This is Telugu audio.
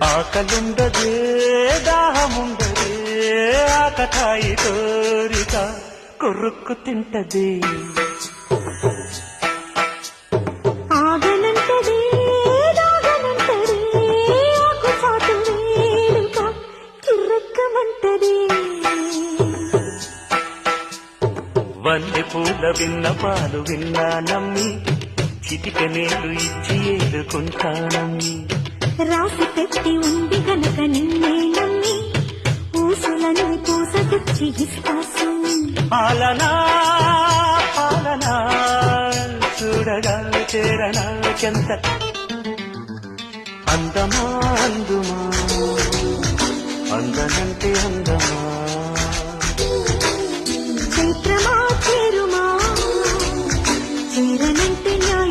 ఆకలుండదే దాహముండదే ఆకతాయి కోరిక కొరుక్కు తింటది ఆగనంటది దాగనంటది ఆకు చాటు వేడుక చిర్రెక్కమంటది వన్నె పూల విన్న పాలు విన్నా నమ్మి చిటిక నీళ్లు ఇచ్చి ఏడుకుంటానమ్మి రాసి పెట్టి ఉంది గనక నిన్నే నమ్మి ఊసులని పూసగుచ్చి ఇస్తాసు పాలనా పాలనా చూడగా చేరనా చెంత అందమా అందుమా అందనంటే అందమా చైత్రమా చేరుమా చేరనంటే న్యాయ